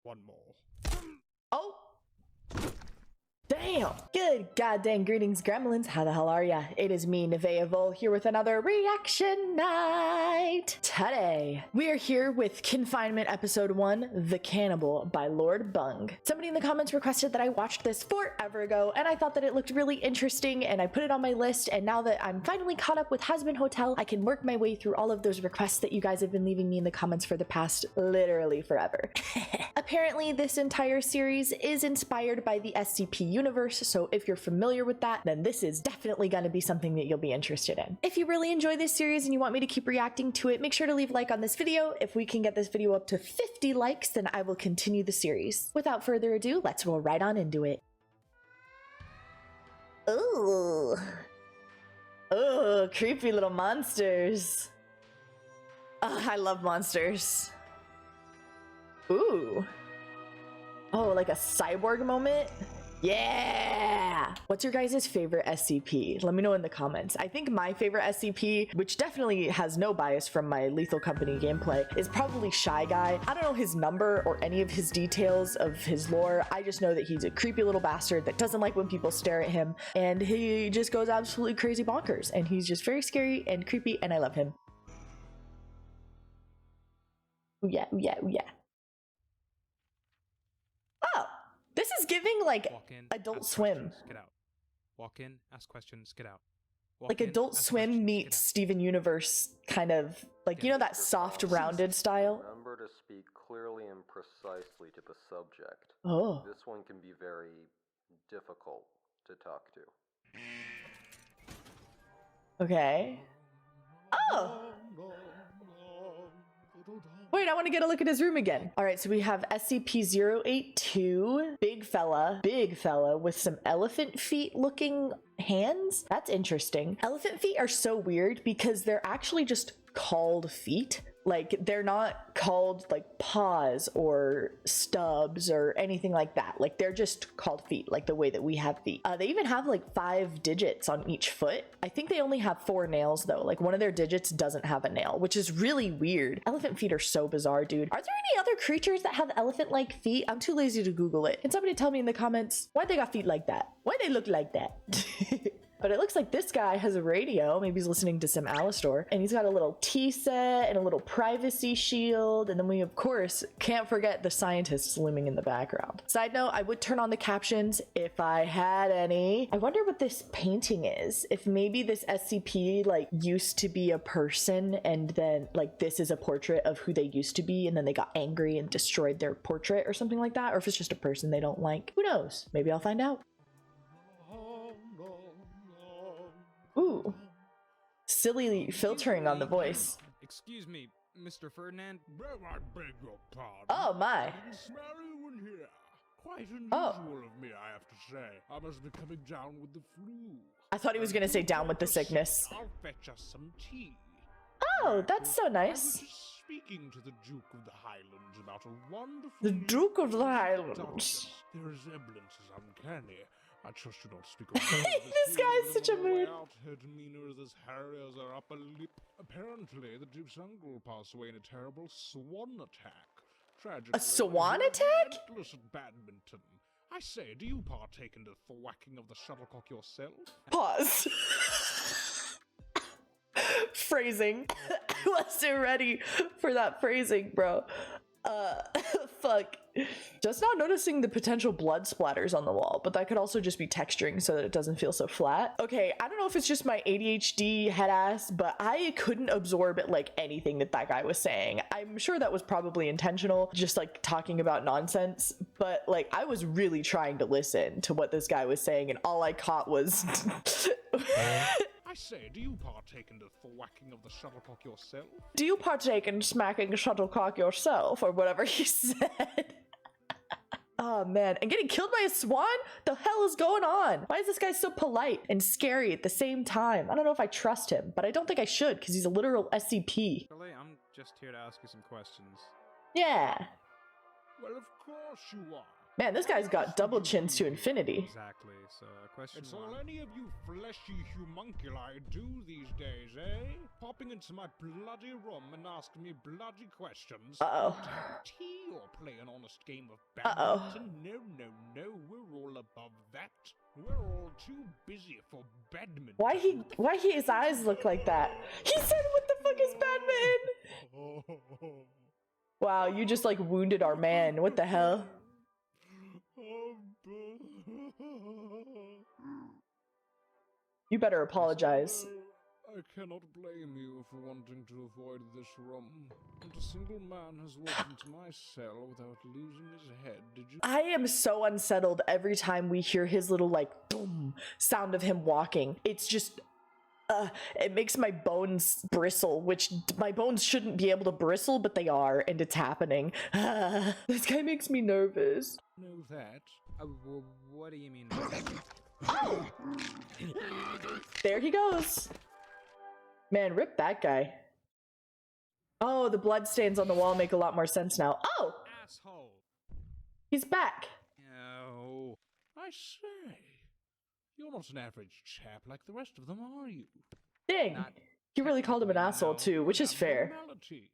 one more. Oh! Damn! Good goddamn greetings, gremlins. How the hell are ya? It is me, Nevaehvul, here with another reaction night. Today, we are here with Confinement Episode 1, The Cannibal by Lord Bung. Somebody in the comments requested that I watched this forever ago, and I thought that it looked really interesting, and I put it on my list, and now that I'm finally caught up with Hazbin Hotel, I can work my way through all of those requests that you guys have been leaving me in the comments for the past literally forever. Apparently, this entire series is inspired by the SCP universe, so if you're familiar with that, then this is definitely going to be something that you'll be interested in. If you really enjoy this series and you want me to keep reacting to it, make sure to leave a like on this video. If we can get this video up to 50 likes, then I will continue the series. Without further ado, let's roll right on into it. Ooh. Oh, creepy little monsters. Oh, I love monsters. Ooh. Oh, like a cyborg moment? Yeah! What's your guys' favorite SCP? Let me know in the comments. I think my favorite SCP, which definitely has no bias from my Lethal Company gameplay, is probably Shy Guy. I don't know his number or any of his details of his lore. I just know that he's a creepy little bastard that doesn't like when people stare at him, and he just goes absolutely crazy bonkers, and he's just very scary and creepy, and I love him. Ooh yeah, ooh yeah, ooh yeah. Oh! This is giving like In, Adult Swim. Get out. Walk in, ask questions, get out. Like Adult Swim meets Steven Universe, kind of like, you know, that soft rounded style. Remember to speak clearly and precisely to the subject. Oh. This one can be very difficult to talk to. Okay. Oh! Wait, I want to get a look at his room again. All right, so we have SCP-082, big fella with some elephant feet looking hands. That's interesting. Elephant feet are so weird because they're actually just called feet. Like, they're not called like paws or stubs or anything like that. Like, they're just called feet, like the way that we have feet. They even have like 5 digits on each foot. I think they only have 4 nails though. Like, one of their digits doesn't have a nail, which is really weird. Elephant feet are so bizarre, dude. Are there any other creatures that have elephant-like feet? I'm too lazy to Google it. Can somebody tell me in the comments why they got feet like that? Why they look like that? But it looks like this guy has a radio. Maybe he's listening to some Alistor. And he's got a little tea set and a little privacy shield. And then we, of course, can't forget the scientists looming in the background. Side note, I would turn on the captions if I had any. I wonder what this painting is. If maybe this SCP like used to be a person and then like this is a portrait of who they used to be and then they got angry and destroyed their portrait or something like that. Or if it's just a person they don't like. Who knows? Maybe I'll find out. Ooh, silly filtering on the voice. Excuse me, Mr. Ferdinand. I beg your pardon. Oh my. I didn't smell anyone here. Quite unusual of me, I have to say. I must be coming down with the flu. I thought he was gonna say down with the sickness. I'll fetch us some tea. Oh, that's so nice. I was just speaking to the Duke of the Highlands about a wonderful... The Duke of the Highlands. Their resemblance is uncanny. I trust you don't speak of This guy's such a mood. Her demeanor is as hairy as her upper lip. Apparently, the Duke's uncle will pass away in a terrible swan attack. Tragically, A swan attack? relentless at badminton. I say, do you partake in the thwacking of the shuttlecock yourself? Pause. Phrasing. I wasn't ready for that phrasing, bro. Fuck. Just not noticing the potential blood splatters on the wall, but that could also just be texturing so that it doesn't feel so flat. Okay, I don't know if it's just my ADHD head ass, but I couldn't absorb it like anything that guy was saying. I'm sure that was probably intentional, just like talking about nonsense, but like I was really trying to listen to what this guy was saying and all I caught was I say, do you partake in the thwacking of the shuttlecock yourself? Do you partake in smacking a shuttlecock yourself, or whatever he said? Oh man, and getting killed by a swan? The hell is going on? Why is this guy so polite and scary at the same time? I don't know if I trust him, but I don't think I should because he's a literal SCP. Really, I'm just here to ask you some questions. Yeah. Well, of course you are. Man, this guy's got double chins to infinity. Exactly. So, question It's all one. any of you fleshy homunculi do these days, eh? Popping into my bloody room and asking me bloody questions. Uh-oh. Want to have tea or play an honest game of Uh-oh. badminton? No, we're all above that. We're all too busy for badminton. Why his eyes look like that? He said, what the fuck is badminton? Wow, you just like wounded our man. What the hell? You better apologize. I cannot blame you for wanting to avoid this room. Not a single man has walked into my cell without losing his head, did you? I am so unsettled every time we hear his little like boom sound of him walking. It's just it makes my bones bristle, which my bones shouldn't be able to bristle, but they are, and it's happening. This guy makes me nervous. Know that? What do you mean? Oh! There he goes. Man, rip that guy. Oh, the bloodstains on the wall make a lot more sense now. Oh! Asshole. He's back. No. I say, you're not an average chap like the rest of them, are you? Dang. Not He really called him an asshole too, which is fair. Abnormality.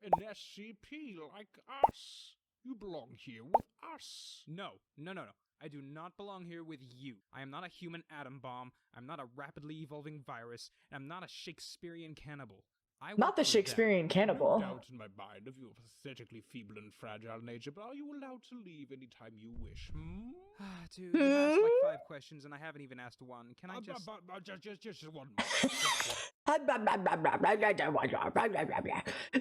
An SCP like us. You belong here with us. No. I do not belong here with you. I am not a human atom bomb. I'm not a rapidly evolving virus. And I'm not a Shakespearean cannibal. I Not work the for Shakespearean No cannibal. doubt in my mind of your pathetically feeble and fragile nature, but are you allowed to leave anytime you wish? them. Dude, you asked like 5 questions and I haven't even asked one. Can I just... Just one more.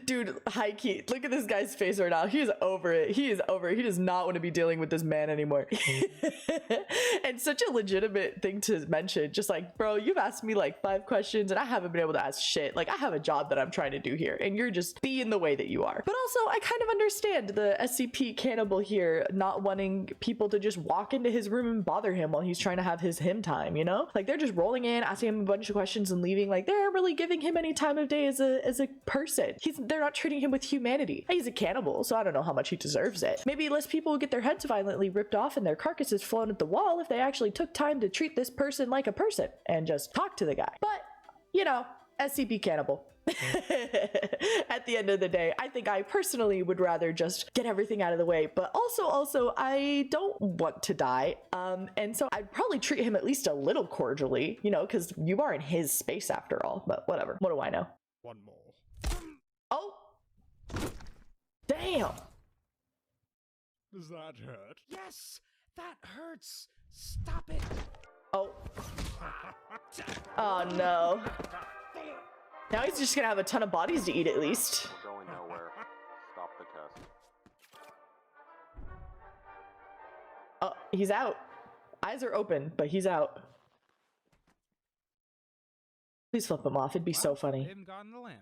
Dude, high key, look at this guy's face right now. He is over it. He is over it. He does not want to be dealing with this man anymore. And such a legitimate thing to mention. Just like, bro, you've asked me like 5 questions and I haven't been able to ask shit. Like, I have a job that I'm trying to do here and you're just being the way that you are. But also, I kind of understand the SCP cannibal here not wanting people to just walk into his room and bother him while he's trying to have his him time, you know? Like, they're just rolling in, asking him a bunch of questions and leaving. Like, they're not really giving him any time of day as a person. They're not treating him with humanity. He's a cannibal, so I don't know how much he deserves it. Maybe less people would get their heads violently ripped off and their carcasses flown at the wall if they actually took time to treat this person like a person and just talk to the guy. But, you know, SCP cannibal. At the end of the day, I think I personally would rather just get everything out of the way, but also I don't want to die, and so I'd probably treat him at least a little cordially, you know, because you are in his space after all. But whatever, what do I know? One more. Oh, damn. Does that hurt? Yes! That hurts! Stop it! Oh no. Now he's just gonna have a ton of bodies to eat at least. We're going nowhere. Stop the test. Oh, he's out. Eyes are open, but he's out. Please flip him off. It'd be so They funny. haven't gotten the lamp.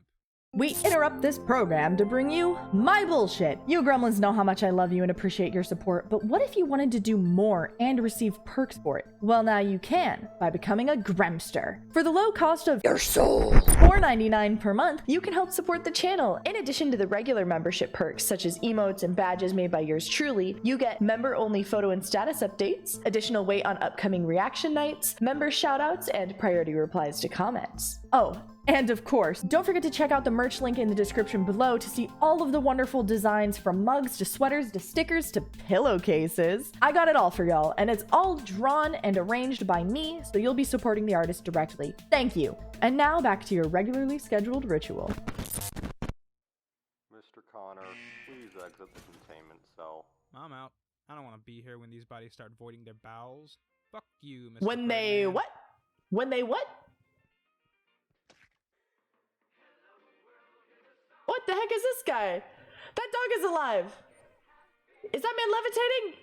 We interrupt this program to bring you my bullshit. You gremlins know how much I love you and appreciate your support, but what if you wanted to do more and receive perks for it? Well, now you can by becoming a Gremster. For the low cost of your soul, $4.99 per month, you can help support the channel. In addition to the regular membership perks such as emotes and badges made by yours truly, you get member-only photo and status updates, additional weight on upcoming reaction nights, member shoutouts, and priority replies to comments. Oh, and of course, don't forget to check out the merch link in the description below to see all of the wonderful designs from mugs to sweaters to stickers to pillowcases. I got it all for y'all, and it's all drawn and arranged by me, so you'll be supporting the artist directly. Thank you. And now back to your regularly scheduled ritual. Mr. Connor, please exit the containment cell. I'm out. I don't want to be here when these bodies start voiding their bowels. Fuck you, Mr. When they Ferdinand. what? When they what? What the heck is this guy? That dog is alive. Is that man levitating?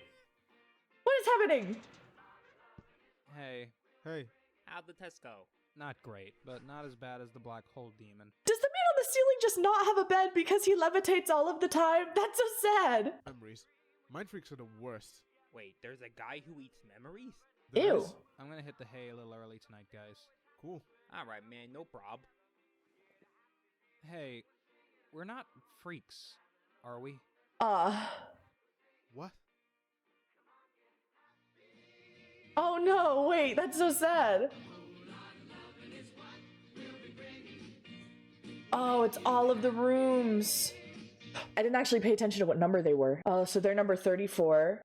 What is happening? Hey. How'd the test go? Not great, but not as bad as the black hole demon. Does the man on the ceiling just not have a bed because he levitates all of the time? That's so sad. Memories. Mind freaks are the worst. Wait, there's a guy who eats memories? There Ew. is. I'm gonna hit the hay a little early tonight, guys. Cool. Alright, man, no prob. Hey, we're not freaks, are we? What? Oh no, wait, that's so sad. Oh, it's all of the rooms. I didn't actually pay attention to what number they were. Oh, so they're number 34.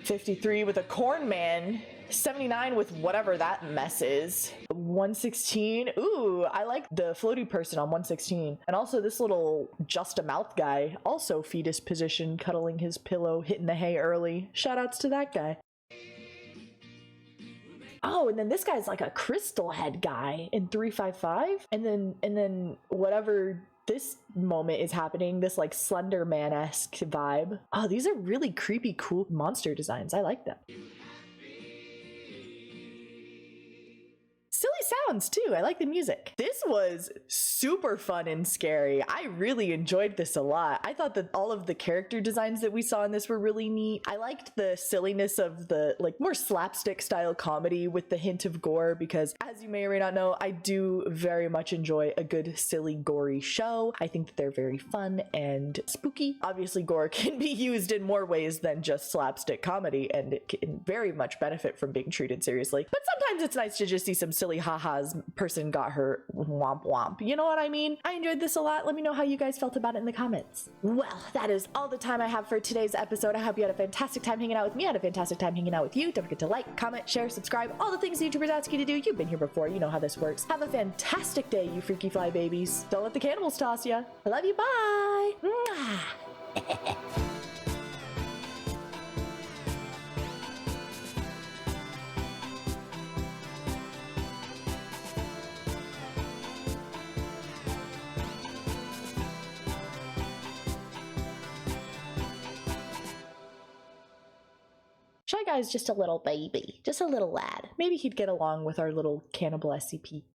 53 with a corn man. 79 with whatever that mess is. 116. Ooh, I like the floaty person on 116. And also this little just a mouth guy, also fetus position, cuddling his pillow, hitting the hay early. Shoutouts to that guy. Oh, and then this guy's like a crystal head guy in 355. And then whatever this moment is happening, this like Slender Man-esque vibe. Oh, these are really creepy, cool monster designs. I like them. Silly sounds too. I like the music. This was super fun and scary. I really enjoyed this a lot. I thought that all of the character designs that we saw in this were really neat. I liked the silliness of the like more slapstick style comedy with the hint of gore, because as you may or may not know, I do very much enjoy a good silly gory show. I think that they're very fun and spooky. Obviously gore can be used in more ways than just slapstick comedy, and it can very much benefit from being treated seriously. But sometimes it's nice to just see some silly ha-has, person got her, womp womp. You know what I mean? I enjoyed this a lot. Let me know how you guys felt about it in the comments. Well, that is all the time I have for today's episode. I hope you had a fantastic time hanging out with me. I had a fantastic time hanging out with you. Don't forget to like, comment, share, subscribe, all the things YouTubers ask you to do. You've been here before. You know how this works. Have a fantastic day, you freaky fly babies. Don't let the cannibals toss ya. I love you. Bye. Mwah. Shy Guy's just a little baby, just a little lad. Maybe he'd get along with our little cannibal SCP.